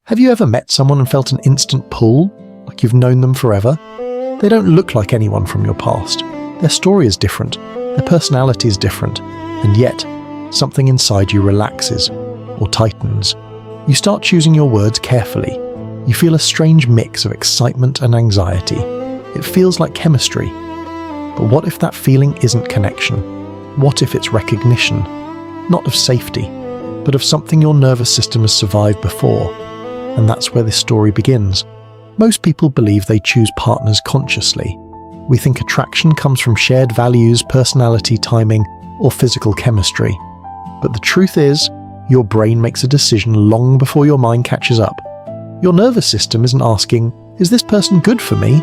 Have you ever met someone and felt an instant pull, like you've known them forever? They don't look like anyone from your past. Their story is different, their personality is different, and yet, something inside you relaxes or tightens. You start choosing your words carefully. You feel a strange mix of excitement and anxiety. It feels like chemistry. But what if that feeling isn't connection? What if it's recognition? Not of safety, but of something your nervous system has survived before. And that's where this story begins. Most people believe they choose partners consciously. We think attraction comes from shared values, personality, timing, or physical chemistry. But the truth is, your brain makes a decision long before your mind catches up. Your nervous system isn't asking, is this person good for me?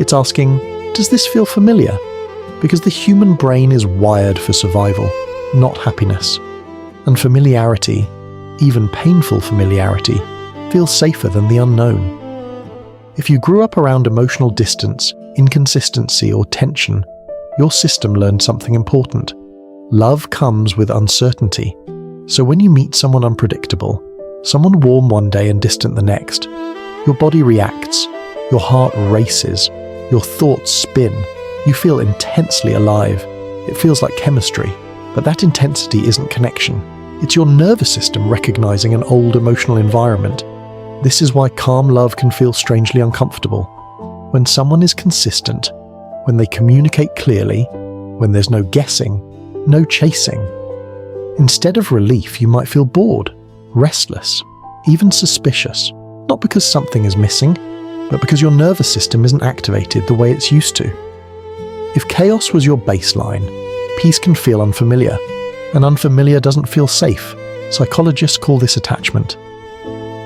It's asking, does this feel familiar? Because the human brain is wired for survival, not happiness. And familiarity, even painful familiarity, feels safer than the unknown. If you grew up around emotional distance, inconsistency, or tension, your system learned something important. Love comes with uncertainty. So when you meet someone unpredictable, someone warm one day and distant the next, your body reacts, your heart races, your thoughts spin, you feel intensely alive. It feels like chemistry, but that intensity isn't connection. It's your nervous system recognizing an old emotional environment. This is why calm love can feel strangely uncomfortable. When someone is consistent, when they communicate clearly, when there's no guessing, no chasing. Instead of relief, you might feel bored, restless, even suspicious, not because something is missing, but because your nervous system isn't activated the way it's used to. If chaos was your baseline, peace can feel unfamiliar, and unfamiliar doesn't feel safe. Psychologists call this attachment.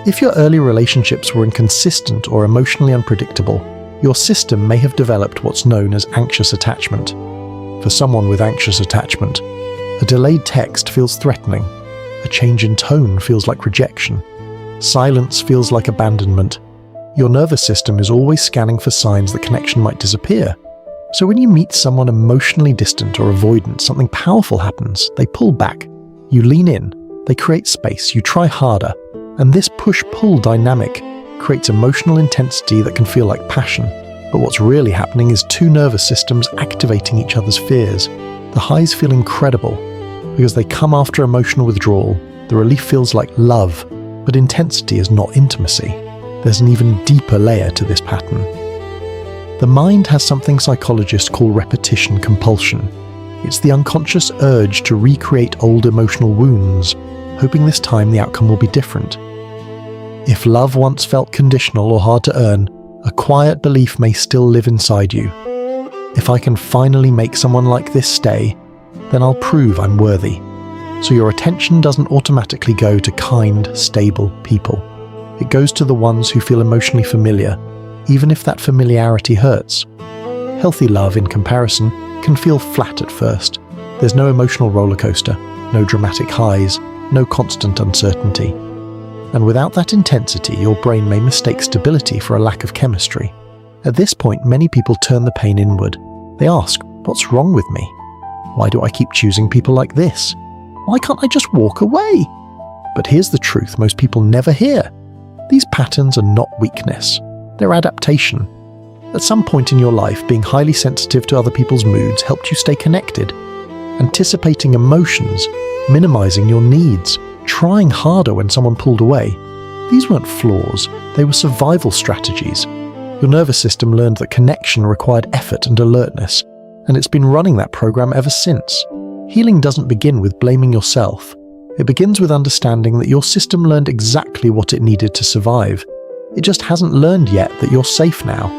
If your early relationships were inconsistent or emotionally unpredictable, your system may have developed what's known as anxious attachment. For someone with anxious attachment, a delayed text feels threatening, a change in tone feels like rejection, silence feels like abandonment. Your nervous system is always scanning for signs that connection might disappear. So when you meet someone emotionally distant or avoidant, something powerful happens. They pull back, you lean in, they create space, you try harder, and this push-pull dynamic creates emotional intensity that can feel like passion. But what's really happening is two nervous systems activating each other's fears. The highs feel incredible because they come after emotional withdrawal. The relief feels like love, but intensity is not intimacy. There's an even deeper layer to this pattern. The mind has something psychologists call repetition compulsion. It's the unconscious urge to recreate old emotional wounds, hoping this time the outcome will be different. If love once felt conditional or hard to earn, a quiet belief may still live inside you. If I can finally make someone like this stay, then I'll prove I'm worthy. So your attention doesn't automatically go to kind, stable people. It goes to the ones who feel emotionally familiar, even if that familiarity hurts. Healthy love, in comparison, can feel flat at first. There's no emotional roller coaster, no dramatic highs, no constant uncertainty. And without that intensity, your brain may mistake stability for a lack of chemistry. At this point, many people turn the pain inward. They ask, what's wrong with me? Why do I keep choosing people like this? Why can't I just walk away? But here's the truth most people never hear. These patterns are not weakness. They're adaptation. At some point in your life, being highly sensitive to other people's moods helped you stay connected. Anticipating emotions, minimizing your needs, trying harder when someone pulled away. These weren't flaws, they were survival strategies. Your nervous system learned that connection required effort and alertness, and it's been running that program ever since. Healing doesn't begin with blaming yourself. It begins with understanding that your system learned exactly what it needed to survive. It just hasn't learned yet that you're safe now.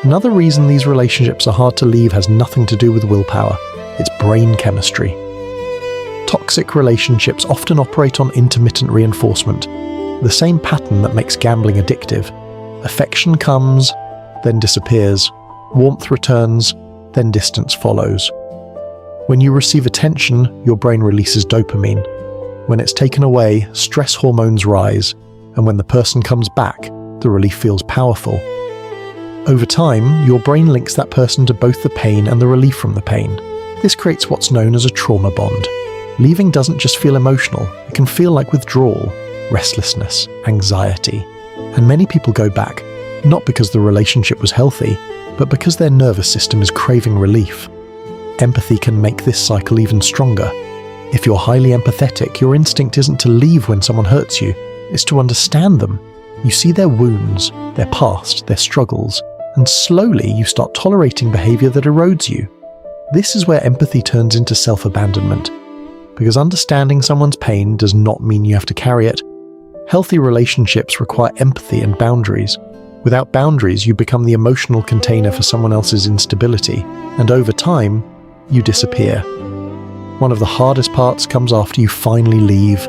Another reason these relationships are hard to leave has nothing to do with willpower. It's brain chemistry. Toxic relationships often operate on intermittent reinforcement, the same pattern that makes gambling addictive. Affection comes, then disappears. Warmth returns, then distance follows. When you receive attention, your brain releases dopamine. When it's taken away, stress hormones rise, and when the person comes back, the relief feels powerful. Over time, your brain links that person to both the pain and the relief from the pain. This creates what's known as a trauma bond. Leaving doesn't just feel emotional, it can feel like withdrawal, restlessness, anxiety. And many people go back, not because the relationship was healthy, but because their nervous system is craving relief. Empathy can make this cycle even stronger. If you're highly empathetic, your instinct isn't to leave when someone hurts you, it's to understand them. You see their wounds, their past, their struggles, and slowly you start tolerating behavior that erodes you. This is where empathy turns into self-abandonment, because understanding someone's pain does not mean you have to carry it. Healthy relationships require empathy and boundaries. Without boundaries, you become the emotional container for someone else's instability, and over time, you disappear. One of the hardest parts comes after you finally leave.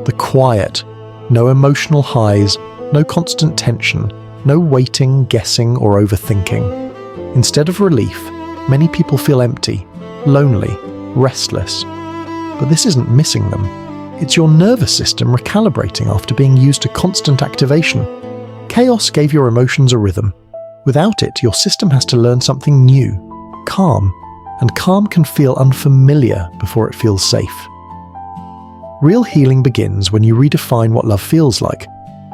The quiet. No emotional highs, no constant tension, no waiting, guessing, or overthinking. Instead of relief, many people feel empty, lonely, restless. But this isn't missing them. It's your nervous system recalibrating after being used to constant activation. Chaos gave your emotions a rhythm. Without it, your system has to learn something new, calm, and calm can feel unfamiliar before it feels safe. Real healing begins when you redefine what love feels like.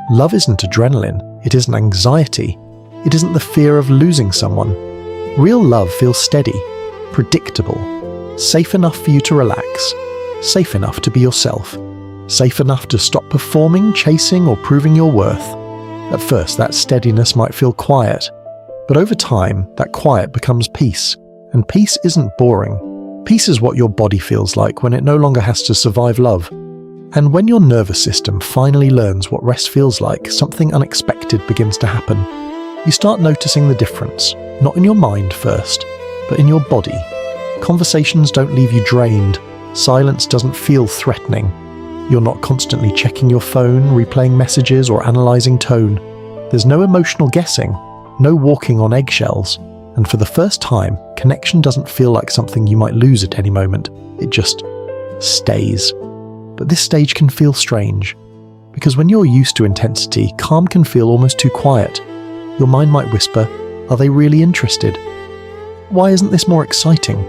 Love isn't adrenaline, it isn't anxiety, it isn't the fear of losing someone. Real love feels steady, predictable, safe enough for you to relax, safe enough to be yourself, safe enough to stop performing, chasing, or proving your worth. At first, that steadiness might feel quiet, but over time, that quiet becomes peace. And peace isn't boring. Peace is what your body feels like when it no longer has to survive love. And when your nervous system finally learns what rest feels like, something unexpected begins to happen. You start noticing the difference, not in your mind first, but in your body. Conversations don't leave you drained. Silence doesn't feel threatening. You're not constantly checking your phone, replaying messages, or analysing tone. There's no emotional guessing, no walking on eggshells. And for the first time, connection doesn't feel like something you might lose at any moment. It just stays. But this stage can feel strange, because when you're used to intensity, calm can feel almost too quiet. Your mind might whisper, "Are they really interested? Why isn't this more exciting?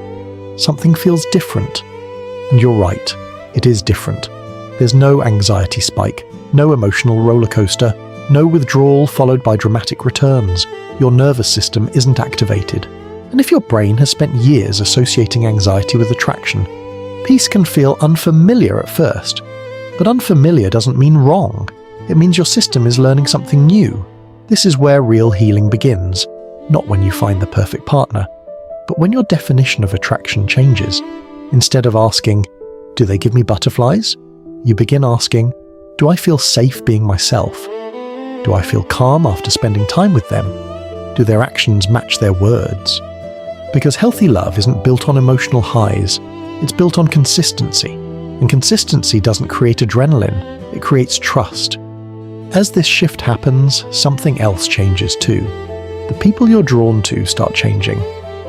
Something feels different." And you're right, it is different. There's no anxiety spike, no emotional roller coaster, no withdrawal followed by dramatic returns. Your nervous system isn't activated. And if your brain has spent years associating anxiety with attraction, peace can feel unfamiliar at first. But unfamiliar doesn't mean wrong. It means your system is learning something new. This is where real healing begins, not when you find the perfect partner, but when your definition of attraction changes. Instead of asking, "Do they give me butterflies?" you begin asking, "Do I feel safe being myself? Do I feel calm after spending time with them? Do their actions match their words?" Because healthy love isn't built on emotional highs, it's built on consistency. And consistency doesn't create adrenaline, it creates trust. As this shift happens, something else changes too. The people you're drawn to start changing.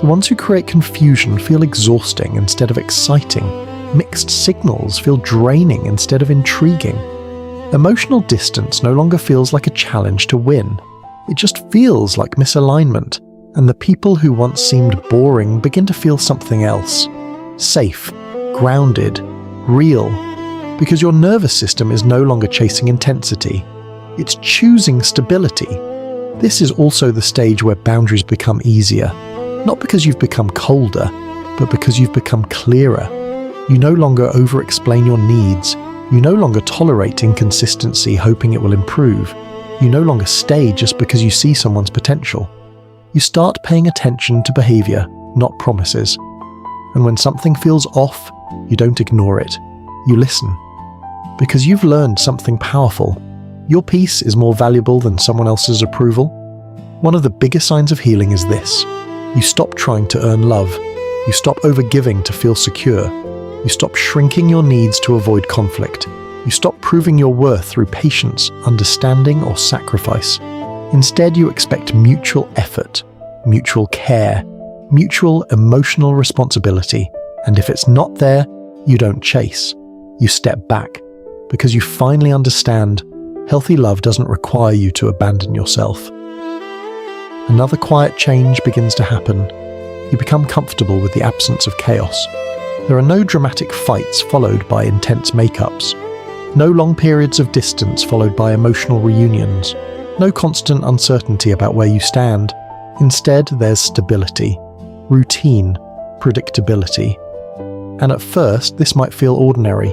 The ones who create confusion feel exhausting instead of exciting. Mixed signals feel draining instead of intriguing. Emotional distance no longer feels like a challenge to win. It just feels like misalignment, and the people who once seemed boring begin to feel something else. Safe, grounded, real. Because your nervous system is no longer chasing intensity. It's choosing stability. This is also the stage where boundaries become easier. Not because you've become colder, but because you've become clearer. You no longer over-explain your needs. You no longer tolerate inconsistency hoping it will improve. You no longer stay just because you see someone's potential. You start paying attention to behavior, not promises. And when something feels off, you don't ignore it. You listen. Because you've learned something powerful. Your peace is more valuable than someone else's approval. One of the biggest signs of healing is this. You stop trying to earn love. You stop overgiving to feel secure. You stop shrinking your needs to avoid conflict. You stop proving your worth through patience, understanding, or sacrifice. Instead, you expect mutual effort, mutual care, mutual emotional responsibility. And if it's not there, you don't chase. You step back, because you finally understand healthy love doesn't require you to abandon yourself. Another quiet change begins to happen. You become comfortable with the absence of chaos. There are no dramatic fights followed by intense makeups. No long periods of distance followed by emotional reunions. No constant uncertainty about where you stand. Instead, there's stability, routine, predictability. And at first, this might feel ordinary,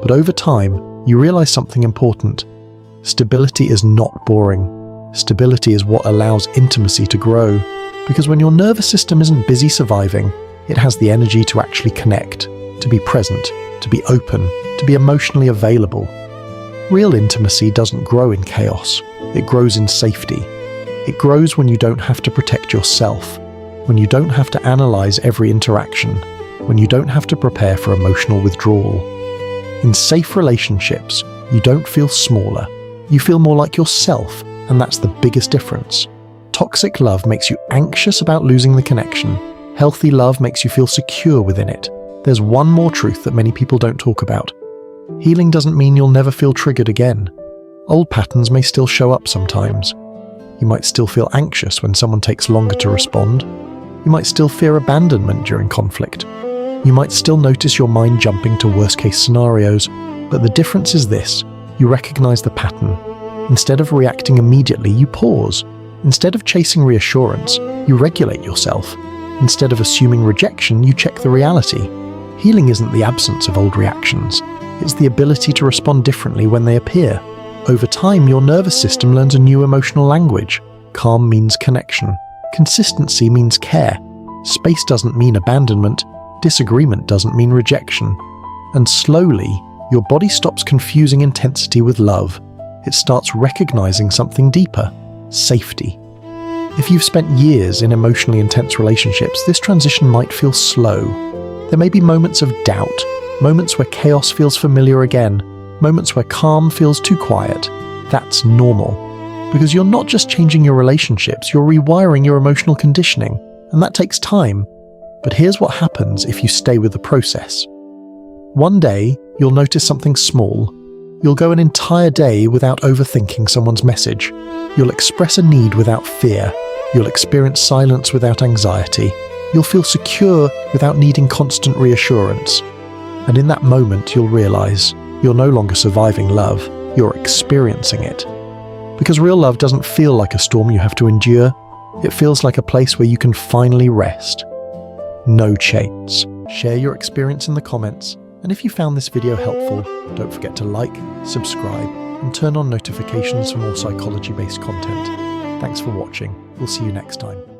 but over time, you realize something important. Stability is not boring. Stability is what allows intimacy to grow, because when your nervous system isn't busy surviving, it has the energy to actually connect, to be present, to be open, to be emotionally available. Real intimacy doesn't grow in chaos. It grows in safety. It grows when you don't have to protect yourself, when you don't have to analyze every interaction, when you don't have to prepare for emotional withdrawal. In safe relationships, you don't feel smaller. You feel more like yourself, and that's the biggest difference. Toxic love makes you anxious about losing the connection. Healthy love makes you feel secure within it. There's one more truth that many people don't talk about. Healing doesn't mean you'll never feel triggered again. Old patterns may still show up sometimes. You might still feel anxious when someone takes longer to respond. You might still fear abandonment during conflict. You might still notice your mind jumping to worst-case scenarios, but the difference is this: you recognize the pattern. Instead of reacting immediately, you pause. Instead of chasing reassurance, you regulate yourself. Instead of assuming rejection, you check the reality. Healing isn't the absence of old reactions. It's the ability to respond differently when they appear. Over time, your nervous system learns a new emotional language. Calm means connection. Consistency means care. Space doesn't mean abandonment. Disagreement doesn't mean rejection. And slowly, your body stops confusing intensity with love. It starts recognizing something deeper: safety. If you've spent years in emotionally intense relationships, this transition might feel slow. There may be moments of doubt, moments where chaos feels familiar again, moments where calm feels too quiet. That's normal, because you're not just changing your relationships, you're rewiring your emotional conditioning, and that takes time. But here's what happens if you stay with the process. One day, you'll notice something small. You'll go an entire day without overthinking someone's message. You'll express a need without fear. You'll experience silence without anxiety. You'll feel secure without needing constant reassurance. And in that moment, you'll realize you're no longer surviving love, you're experiencing it. Because real love doesn't feel like a storm you have to endure. It feels like a place where you can finally rest. No chains. Share your experience in the comments. And if you found this video helpful, don't forget to like, subscribe, and turn on notifications for more psychology-based content. Thanks for watching. We'll see you next time.